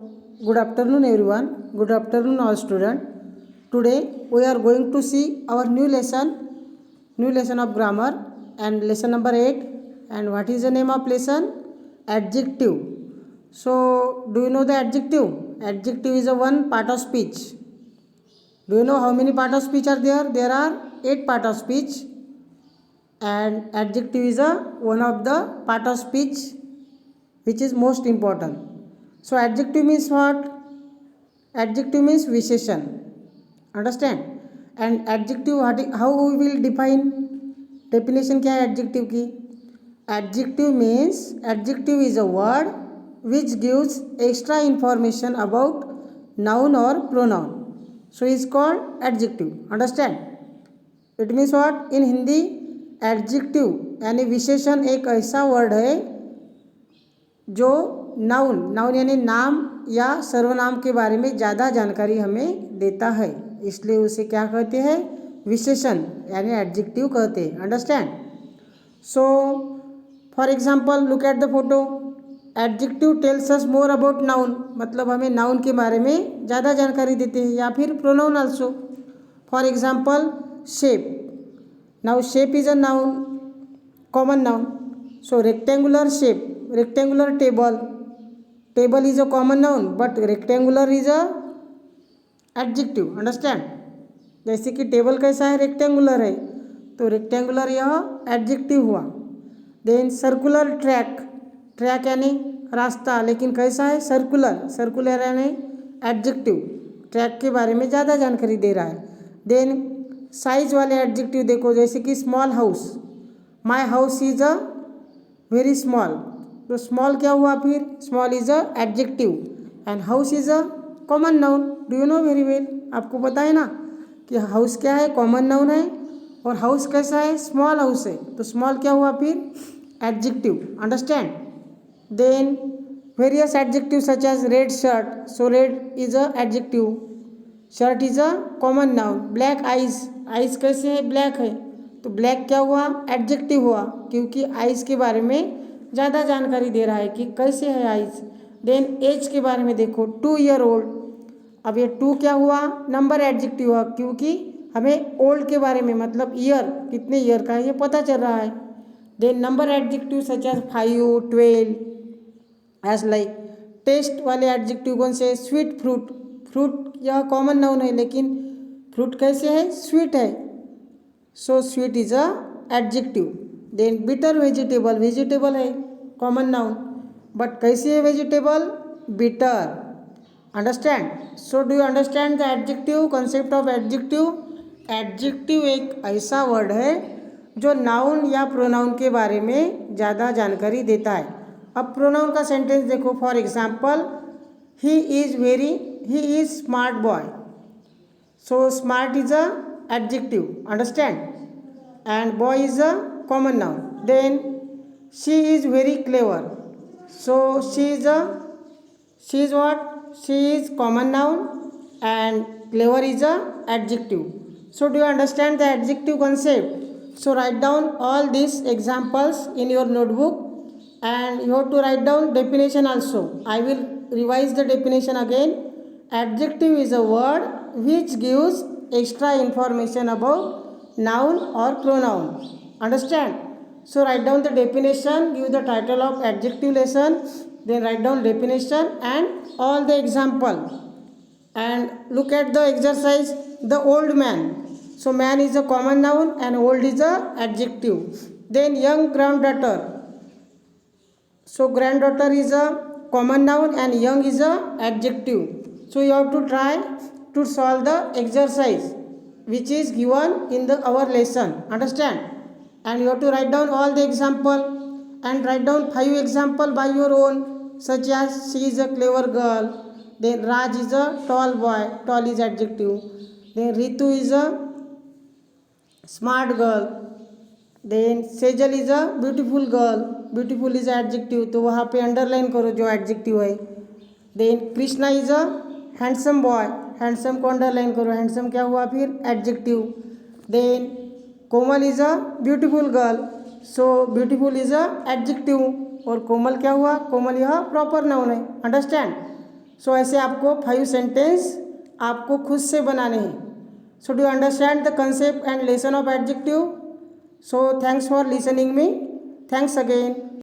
Good afternoon, everyone. Good afternoon, all students. Today we are going to see our new lesson of grammar, and lesson number 8. And what is the name of lesson? Adjective. So, do you know the adjective? Adjective is a one part of speech. Do you know how many part of speech are there? There are 8 part of speech, and adjective is a one of the part of speech which is most important. So adjective means what? Adjective means विशेषण. Understand? And adjective how we will define? Definition क्या है adjective की? Adjective means adjective is a word which gives extra information about noun or pronoun. So is called adjective. Understand? It means what? In Hindi adjective यानी विशेषण एक ऐसा word है जो noun यानी नाम या सर्वनाम के बारे में ज़्यादा जानकारी हमें देता है, इसलिए उसे क्या कहते हैं? विशेषण यानी एडजेक्टिव कहते हैं. Understand? So for example look at the photo. Adjective tells us more about noun, मतलब हमें नाउन के बारे में ज़्यादा जानकारी देते हैं, या फिर pronoun also. For example shape. Now shape is a noun, common noun. So rectangular shape, rectangular table is a common noun but rectangular is a adjective. Understand? जैसे कि टेबल कैसा है? रेक्टेंगुलर है, तो रेक्टेंगुलर यह एडजेक्टिव हुआ. Then circular track यानी रास्ता, लेकिन कैसा है? सर्कुलर यानी एडजेक्टिव, ट्रैक के बारे में ज़्यादा जानकारी दे रहा है. देन साइज वाले एडजेक्टिव देखो, जैसे कि small house. My house is a very small. तो स्मॉल क्या हुआ? फिर small is a adjective and house is a common noun. Do you know very well? आपको पता है ना कि हाउस क्या है? कॉमन नाउन है, और हाउस कैसा है? स्मॉल हाउस है, तो स्मॉल क्या हुआ? फिर adjective. Understand? Then various adjective such as red shirt. So red is a adjective, shirt is a common noun. Black eyes कैसे है? ब्लैक है, तो ब्लैक क्या हुआ? एडजेक्टिव हुआ, क्योंकि आइज के बारे में ज़्यादा जानकारी दे रहा है कि कैसे है आइज. देन एज के बारे में देखो, 2 ईयर ओल्ड. अब ये 2 क्या हुआ? नंबर एडजेक्टिव हुआ, क्योंकि हमें ओल्ड के बारे में, मतलब ईयर, कितने ईयर का है ये पता चल रहा है. Then number adjective such as 5, 12. As like taste वाले एडजेक्टिव कौन से? स्वीट फ्रूट यह कॉमन नाउन है, लेकिन फ्रूट कैसे है? स्वीट है, so sweet is a adjective. Then bitter vegetable है, कॉमन नाउन, बट कैसी है vegetable? Bitter. Understand? So do you understand the adjective, concept of adjective? Adjective एक ऐसा वर्ड है जो नाउन या प्रोनाउन के बारे में ज़्यादा जानकारी देता है. अब प्रोनाउन का सेंटेंस देखो. For example he is smart boy. So smart is a adjective. Understand? And boy is a common noun. Then she is very clever. So she is what? She is common noun and clever is a adjective. So do you understand the adjective concept? So write down all these examples in your notebook, and you have to write down definition also. I will revise the definition again. Adjective is a word which gives extra information about noun or pronoun. Understand? So write down the definition, give the title of adjective lesson, then write down definition and all the example, and look at the exercise. The old man. So man is a common noun and old is a adjective. Then young granddaughter. So granddaughter is a common noun and young is a adjective. So you have to try to solve the exercise which is given in our lesson. Understand? And you have to write down all the example, and write down 5 example by your own, such as she is a clever girl. Then Raj is a tall boy, tall is adjective. Then Ritu is a smart girl. Then Sejal is a beautiful girl, beautiful is adjective, तो वहाँ पे underline करो जो adjective है. Then Krishna is a handsome boy, handsome को underline करो, handsome क्या हुआ? फिर adjective. Then Komal is a beautiful girl, so beautiful is a adjective, और कोमल क्या हुआ? कोमल यह प्रॉपर नाउन है. अंडरस्टैंड? सो ऐसे आपको 5 सेंटेंस आपको खुद से बनाने हैं। So do you understand the concept and lesson of adjective? So thanks for listening me. Thanks again.